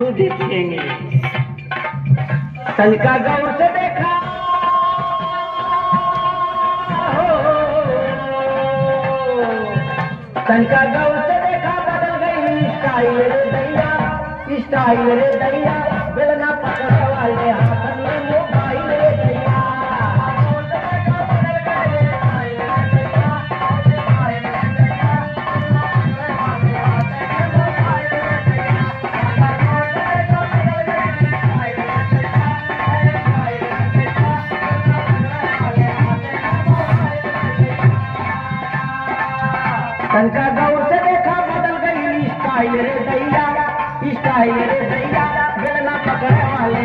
देखेंगे तनका गौर से देखा हो, तनका गौर से देखा बदल गई स्टाइल रे दैया, स्टाइल रे दैया बेलना पकड़ वाले हाथ में मोबाइल रे दैया। तनका गौर से देखा बदल गई स्टाइल रे दैया, स्टाइल रे दैया बेलना पकड़े वाले